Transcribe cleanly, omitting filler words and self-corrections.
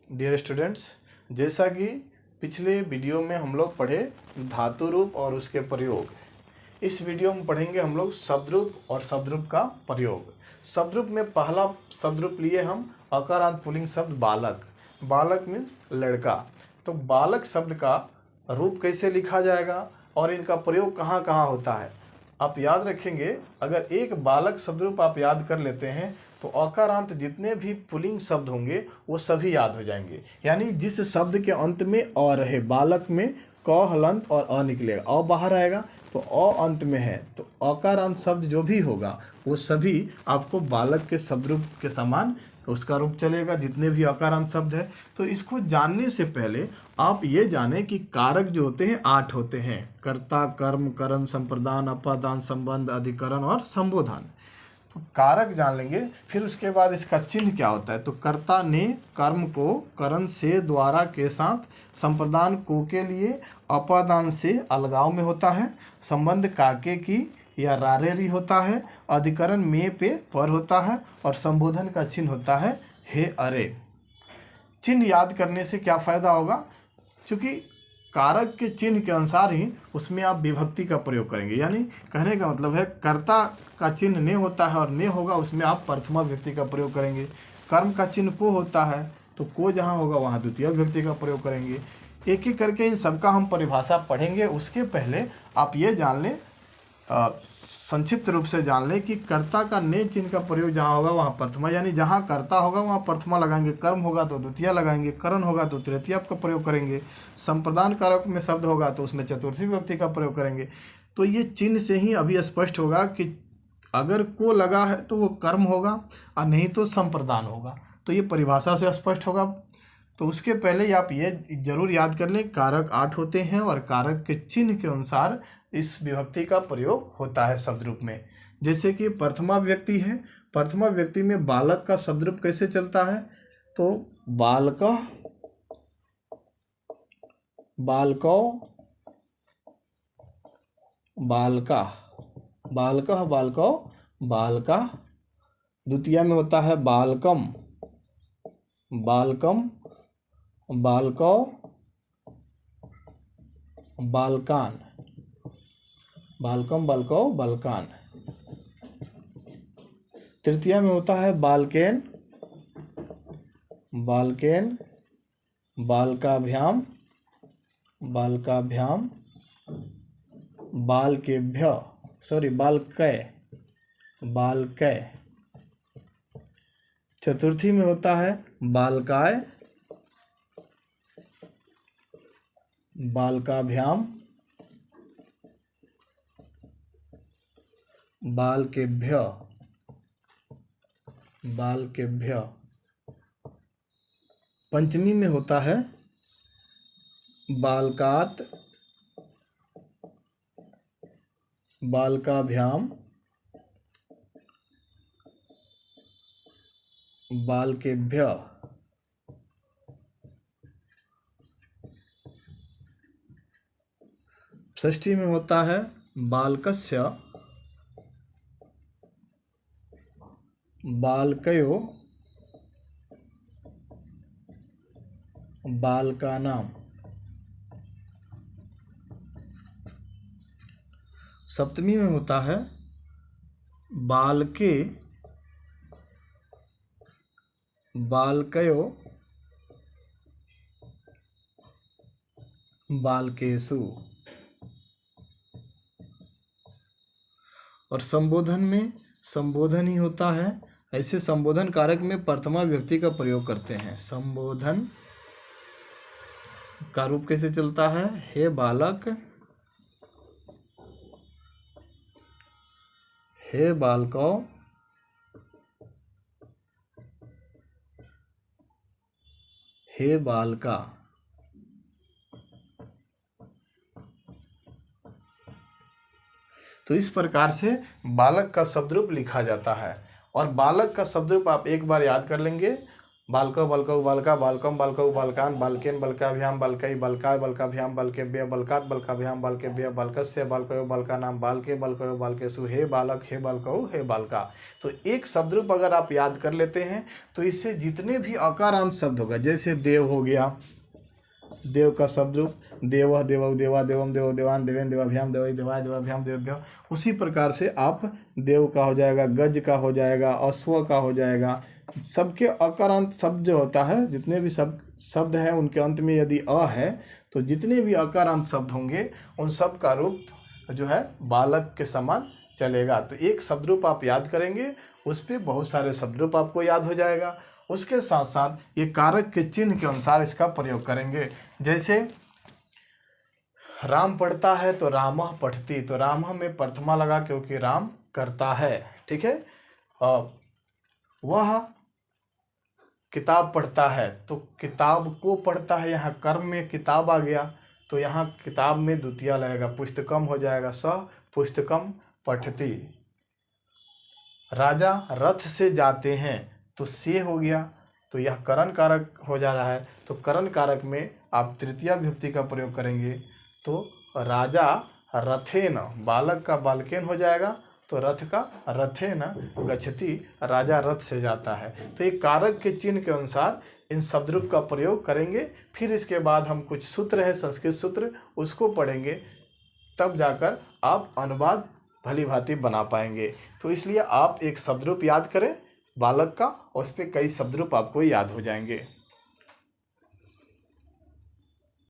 Dear students, जैसा कि पिछले वीडियो में हम लोग पढ़े धातु रूप और उसके प्रयोग, इस वीडियो में पढ़ेंगे हम लोग शब्द रूप और शब्द रूप का प्रयोग। शब्द रूप में पहला शब्द रूप लिए हम अकारांत पुल्लिंग शब्द बालक। बालक मीन्स लड़का। तो बालक शब्द का रूप कैसे लिखा जाएगा और इनका प्रयोग कहाँ कहाँ होता है, आप याद रखेंगे। अगर एक बालक शब्द रूप आप याद कर लेते हैं तो अकारांत जितने भी पुल्लिंग शब्द होंगे वो सभी याद हो जाएंगे। यानी जिस शब्द के अंत में अ रहे, बालक में क हलंत और अ निकलेगा, अ बाहर आएगा तो अ अंत में है, तो अकारांत शब्द जो भी होगा वो सभी आपको बालक के शब्द रूप के समान उसका रूप चलेगा, जितने भी अकारांत शब्द है। तो इसको जानने से पहले आप ये जानें कि कारक जो होते हैं 8 होते हैं: कर्ता, कर्म, करण, संप्रदान, अपादान, संबंध, अधिकरण और संबोधन। तो कारक जान लेंगे, फिर उसके बाद इसका चिन्ह क्या होता है। तो कर्ता ने कर्म को करण से, द्वारा के साथ, संप्रदान को के लिए, अपादान से अलगाव में होता है, संबंध काके की या रारेरी होता है, अधिकरण में पे पर होता है और संबोधन का चिन्ह होता है हे अरे। चिन्ह याद करने से क्या फ़ायदा होगा, क्योंकि कारक के चिन्ह के अनुसार ही उसमें आप विभक्ति का प्रयोग करेंगे। यानी कहने का मतलब है कर्ता का चिन्ह ने होता है और ने होगा उसमें आप प्रथमा विभक्ति का प्रयोग करेंगे। कर्म का चिन्ह को होता है तो को जहाँ होगा वहाँ द्वितीय विभक्ति का प्रयोग करेंगे। एक एक करके इन सबका हम परिभाषा पढ़ेंगे। उसके पहले आप ये जान लें, संक्षिप्त रूप से जान लें कि कर्ता का ने चिन्ह का प्रयोग जहाँ होगा वहाँ प्रथमा, यानी जहाँ कर्ता होगा वहाँ प्रथमा लगाएंगे, कर्म होगा तो द्वितीय लगाएंगे, करण होगा तो तृतीय का प्रयोग करेंगे, संप्रदान कारक में शब्द होगा तो उसमें चतुर्थी विभक्ति का प्रयोग करेंगे। तो ये चिन्ह से ही अभी स्पष्ट होगा कि अगर को लगा है तो वो कर्म होगा और नहीं तो संप्रदान होगा। तो ये परिभाषा से स्पष्ट होगा। तो उसके पहले आप ये जरूर याद कर लें, कारक 8 होते हैं और कारक के चिन्ह के अनुसार इस विभक्ति का प्रयोग होता है शब्द रूप में। जैसे कि प्रथमा व्यक्ति है, प्रथमा व्यक्ति में बालक का शब्द रूप कैसे चलता है, तो बालकः, बालकौ, बालकाः, बालकः, बालकौ, बालकाः। द्वितीय में होता है बालकम, बालकम, बालकौ, बालकान, बालकम, बालकौ, बालकान। तृतीय में होता है बालकेन, बालकेन, बालकाभ्याम, बालकाभ्याम, बालकेभ्य, बालकै, बालकै। चतुर्थी में होता है बालकाय, बालकाभ्याम, बालकेभ्य, बालकेभ्य। पंचमी में होता है बालकात, बालकाभ्याम, बालकेभ्य। षष्ठी में होता है बालकस्य, बालकयो, बालकानाम। सप्तमी में होता है बालके, बालकयो, बालकेषु। और संबोधन में संबोधन ही होता है। ऐसे संबोधन कारक में प्रथमा विभक्ति का प्रयोग करते हैं। संबोधन का रूप कैसे चलता है, हे बालक, हे बालकौ, हे बालका। तो इस प्रकार से बालक का शब्द रूप लिखा जाता है। और बालक का शब्द रूप आप एक बार याद कर लेंगे, बालको बलकौ बालका बालकम बालकौ बालकान बालकेन बलकाभ्याम बालकै बलकाय बलकाभ्याम बलकेभ्य बलकात बलकाभ्याम बालकेभ्य बलकस्य बालकयो बालकानाम बालके बलकयो बालकेषु हे बालक हे बालकौ हे बालका। तो एक शब्द रूप अगर आप याद कर लेते हैं तो इससे जितने भी अकारांत शब्द होगा, जैसे देव हो गया, देव का शब्द रूप देव देवौ देवा देवम देवो देवान देवेन देवाभ्याम देवै देवाय देवाभ्याम देवभ्य। उसी प्रकार से आप देव का हो जाएगा, गज का हो जाएगा, अश्व का हो जाएगा। सबके अकारांत शब्द जो होता है, जितने भी शब्द हैं उनके अंत में यदि अ है तो जितने भी अकारांत शब्द होंगे उन सब का रूप जो है बालक के समान चलेगा। तो एक शब्द रूप आप याद करेंगे, उस पर बहुत सारे शब्द रूप आपको याद हो जाएगा। उसके साथ साथ ये कारक के चिन्ह के अनुसार इसका प्रयोग करेंगे। जैसे राम पढ़ता है तो रामः पठती, तो रामः में प्रथमा लगा क्योंकि राम करता है, ठीक है। और वह किताब पढ़ता है तो किताब को पढ़ता है, यहाँ कर्म में किताब आ गया तो यहाँ किताब में द्वितीया लगेगा, पुस्तकम हो जाएगा, सह पुस्तकम पठती। राजा रथ से जाते हैं तो से हो गया, तो यह करण कारक हो जा रहा है। तो करण कारक में आप तृतीया विभक्ति का प्रयोग करेंगे तो राजा रथेन, बालक का बालकेन हो जाएगा, तो रथ का रथेन गच्छति, राजा रथ से जाता है। तो एक कारक के चिन्ह के अनुसार इन शब्द रूप का प्रयोग करेंगे। फिर इसके बाद हम कुछ सूत्र है, संस्कृत सूत्र, उसको पढ़ेंगे, तब जाकर आप अनुवाद भली भांति बना पाएंगे। तो इसलिए आप एक शब्द रूप याद करें बालक का, और उस पर कई शब्द रूप आपको याद हो जाएंगे।